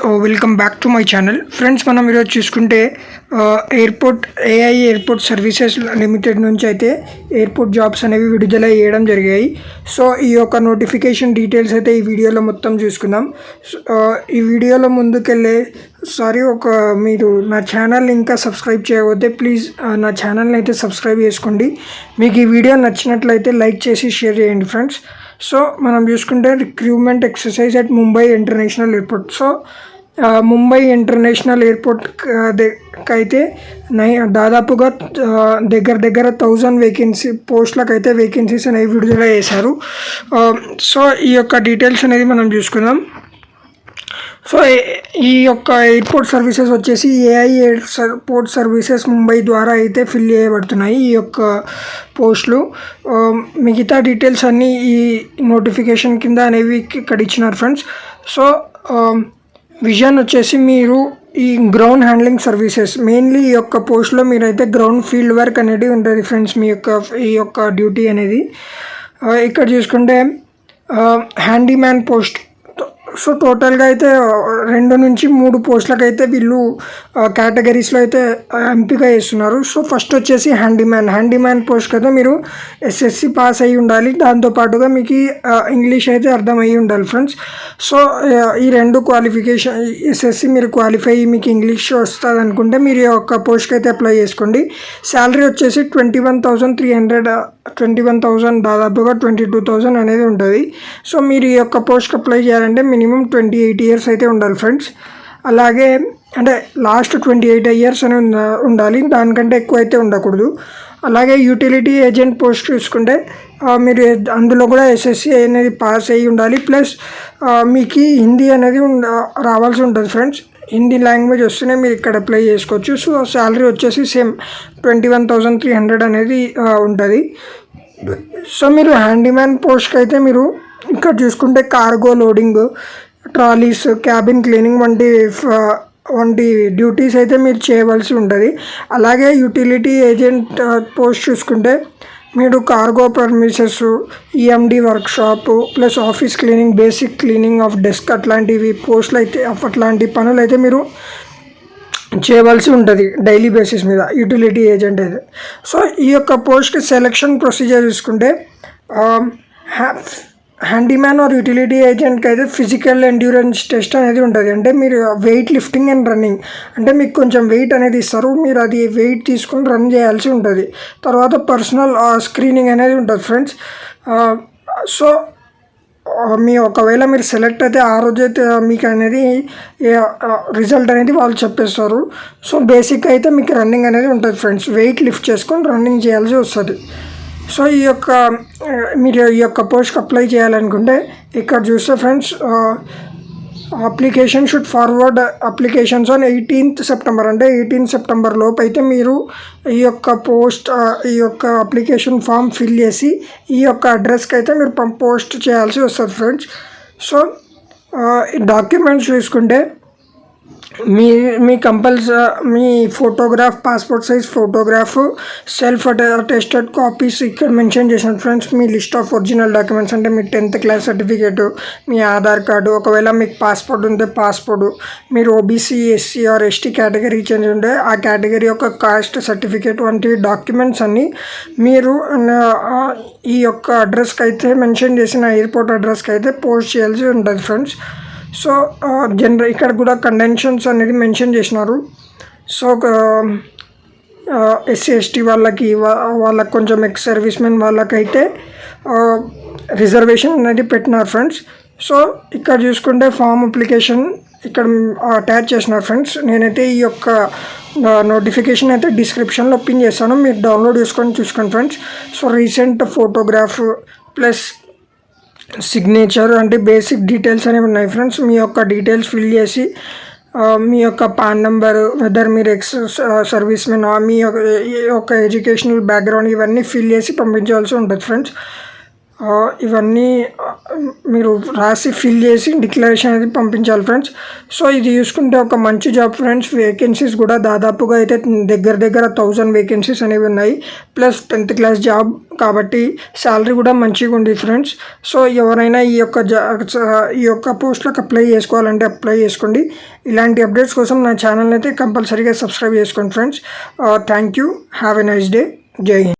Welcome back to my channel. Friends, మనం ఈరోజు చూసుకుంటే ఎయిర్పోర్ట్ సర్వీసెస్ లిమిటెడ్ నుంచి అయితే ఎయిర్పోర్ట్ జాబ్స్ అనేవి విడుదల చేయడం జరిగాయి. సో ఈ యొక్క నోటిఫికేషన్ డీటెయిల్స్ అయితే ఈ వీడియోలో మొత్తం చూసుకుందాం. ఈ వీడియోలో ముందుకెళ్ళే మీరు నా ఛానల్ ఇంకా సబ్స్క్రైబ్ చేయకపోతే ప్లీజ్ నా ఛానల్ని అయితే సబ్స్క్రైబ్ చేసుకోండి. మీకు ఈ వీడియో నచ్చినట్లయితే లైక్ చేసి షేర్ చేయండి ఫ్రెండ్స్. సో మనం చూసుకుంటే recruitment exercise at Mumbai international airport. So Mumbai international airport అయితే దాదాపుగా దగ్గర 1000 వేకెన్సీ పోస్టులకు అయితే వేకెన్సీస్ అనేవి విడుదల చేశారు. సో ఈ యొక్క డీటెయిల్స్ అనేది మనం చూసుకుందాం. సో ఈ యొక్క ఎయిర్పోర్ట్ సర్వీసెస్ వచ్చేసి ఎయిర్పోర్ట్ సర్వీసెస్ ముంబై ద్వారా అయితే ఫిల్ చేయబడుతున్నాయి ఈ యొక్క పోస్టులు. మిగతా డీటెయిల్స్ అన్నీ ఈ నోటిఫికేషన్ కింద అనేవి ఇక్కడ ఇచ్చినారు ఫ్రెండ్స్. సో విజన్ వచ్చేసి మీరు ఈ గ్రౌండ్ హ్యాండ్లింగ్ సర్వీసెస్ మెయిన్లీ ఈ యొక్క పోస్ట్లో మీరైతే గ్రౌండ్ ఫీల్డ్ వర్క్ అనేది ఉంటుంది ఫ్రెండ్స్. ఈ యొక్క డ్యూటీ అనేది ఇక్కడ చూసుకుంటే హ్యాండీమ్యాన్ పోస్ట్. సో టోటల్గా అయితే 2 నుంచి 3 పోస్టులకు అయితే వీళ్ళు కేటగిరీస్లో అయితే ఎంపిక చేస్తున్నారు. సో ఫస్ట్ వచ్చేసి హ్యాండీమ్యాన్ పోస్ట్కి అయితే మీరు ఎస్ఎస్సి పాస్ అయ్యి ఉండాలి. దాంతోపాటుగా మీకు ఇంగ్లీష్ అయితే అర్థమయ్యి ఉండాలి ఫ్రెండ్స్. సో ఈ 2 క్వాలిఫికేషన్ ఎస్ఎస్సి మీరు క్వాలిఫై మీకు ఇంగ్లీష్ వస్తుంది అనుకుంటే మీరు ఈ యొక్క పోస్ట్కి అయితే అప్లై చేసుకోండి. శాలరీ వచ్చేసి 21,000 దాదాపుగా 22,000 అనేది ఉంటుంది. సో మీరు ఈ యొక్క పోస్ట్కి అప్లై చేయాలంటే మినిమం 28 ఇయర్స్ అయితే ఉండాలి ఫ్రెండ్స్. అలాగే అంటే లాస్ట్ 28 ఇయర్స్ అని ఉండాలి, దానికంటే ఎక్కువ అయితే ఉండకూడదు. అలాగే యూటిలిటీ ఏజెంట్ పోస్ట్ చూసుకుంటే మీరు అందులో కూడా ఎస్ఎస్సి అనేది పాస్ అయ్యి ఉండాలి. ప్లస్ మీకు హిందీ అనేది రావాల్సి ఉంటుంది ఫ్రెండ్స్. హిందీ లాంగ్వేజ్ వస్తేనే మీరు ఇక్కడ అప్లై చేసుకోవచ్చు. సో శాలరీ వచ్చేసి సేమ్ 21,300 అనేది ఉంటుంది. సో మీరు హ్యాండీమ్యాన్ పోస్ట్కి అయితే మీరు ఇక్కడ చూసుకుంటే cargo loading, trolleys, cabin cleaning వంటి డ్యూటీస్ అయితే మీరు చేయవలసి ఉంటుంది. అలాగే యూటిలిటీ ఏజెంట్ పోస్ట్ చూసుకుంటే మీరు cargo premises, EMD workshop, plus office cleaning, basic cleaning of desk అట్లాంటివి పోస్టులు అయితే అట్లాంటి పనులు అయితే మీరు చేయవలసి ఉంటుంది డైలీ బేసిస్ మీద యూటిలిటీ ఏజెంట్ అయితే. సో ఈ యొక్క పోస్ట్కి సెలక్షన్ ప్రొసీజర్ చూసుకుంటే హ్యాండీమ్యాన్ ఆర్ యూటిలిటీ ఏజెంట్కి అయితే ఫిజికల్ ఎండ్యూరెన్స్ టెస్ట్ అనేది ఉంటుంది. అంటే మీరు వెయిట్ లిఫ్టింగ్ అండ్ రన్నింగ్, అంటే మీకు కొంచెం వెయిట్ అనేది ఇస్తారు, మీరు అది వెయిట్ తీసుకొని రన్ చేయాల్సి ఉంటుంది. తర్వాత పర్సనల్ స్క్రీనింగ్ అనేది ఉంటుంది ఫ్రెండ్స్. సో ఒకవేళ మీరు సెలెక్ట్ అయితే ఆ రోజైతే మీకు అనేది రిజల్ట్ అనేది వాళ్ళు చెప్పేస్తారు. సో బేసిక్ అయితే మీకు రన్నింగ్ అనేది ఉంటుంది ఫ్రెండ్స్, వెయిట్ లిఫ్ట్ చేసుకొని రన్నింగ్ చేయాల్సి వస్తుంది. సో మీరు ఈ యొక్క పోస్ట్కి అప్లై చేయాలనుకుంటే ఇక్కడ చూస్తే friends application should forward applications on 18th September, అంటే 18th సెప్టెంబర్ లోపు అయితే మీరు ఈ యొక్క అప్లికేషన్ ఫామ్ ఫిల్ చేసి ఈ యొక్క అడ్రస్కి అయితే మీరు పోస్ట్ చేయాల్సి వస్తుంది ఫ్రెండ్స్. సో డాక్యుమెంట్స్ చూసుకుంటే మీ మీ photograph, passport size photograph, self attested copies ఇక్కడ మెన్షన్ చేసిన ఫ్రెండ్స్. మీ లిస్ట్ ఆఫ్ ఒరిజినల్ డాక్యుమెంట్స్ అంటే మీ 10th క్లాస్ సర్టిఫికేట్, మీ ఆధార్ కార్డు, ఒకవేళ మీకు పాస్పోర్ట్ ఉంటే పాస్పోర్ట్, మీరు OBC, SC or ST category change ఉంటే ఆ కేటగిరీ యొక్క కాస్ట్ సర్టిఫికేట్ వంటివి డాక్యుమెంట్స్ అన్నీ మీరు ఈ యొక్క అడ్రస్కి అయితే మెన్షన్ చేసిన ఎయిర్పోర్ట్ అడ్రస్కి అయితే పోస్ట్ చేయాల్సి ఉంటుంది ఫ్రెండ్స్. సో ఇక్కడ కూడా కండెన్షన్స్ అనేది మెన్షన్ చేసినారు. సో ఎస్సీ ఎస్టీ వాళ్ళకి కొంచెం ఎక్స్ సర్వీస్ మెన్ వాళ్ళకైతే రిజర్వేషన్ అనేది పెట్టినారు ఫ్రెండ్స్. సో ఇక్కడ చూసుకుంటే ఫామ్ అప్లికేషన్ ఇక్కడ అటాచ్ చేసినారు ఫ్రెండ్స్. నేనైతే ఈ యొక్క నోటిఫికేషన్ అయితే డిస్క్రిప్షన్లో పిన్ చేస్తాను, మీరు డౌన్లోడ్ చేసుకొని చూసుకోండి friends. So recent photograph plus signature అంటే బేసిక్ డీటెయిల్స్ అనేవి ఉన్నాయి ఫ్రెండ్స్. మీ యొక్క డీటెయిల్స్ ఫిల్ చేసి మీ యొక్క పాన్ నెంబర్, వెదర్ మీరు ఎక్స్ సర్వీస్ మెన్, మీ యొక్క ఎడ్యుకేషనల్ బ్యాక్గ్రౌండ్ ఇవన్నీ ఫిల్ చేసి పంపించాల్సి ఉంటుంది ఫ్రెండ్స్. ఇవన్నీ మీరు రాసి ఫిల్ చేసి డిక్లరేషన్ అనేది పంపించాలి ఫ్రెండ్స్. సో ఇది చూసుకుంటే ఒక మంచి జాబ్ ఫ్రెండ్స్. వేకెన్సీస్ కూడా దాదాపుగా అయితే దగ్గర 1000 వేకెన్సీస్ అనేవి ఉన్నాయి. ప్లస్ 10th క్లాస్ జాబ్ కాబట్టి శాలరీ కూడా మంచిగా ఉంది ఫ్రెండ్స్. సో ఎవరైనా ఈ యొక్క పోస్ట్లకు అప్లై చేసుకోవాలంటే అప్లై చేసుకోండి. ఇలాంటి అప్డేట్స్ కోసం నా ఛానల్ అయితే కంపల్సరీగా సబ్స్క్రైబ్ చేసుకోండి friends. Thank you. Have a nice day. జై హింద్.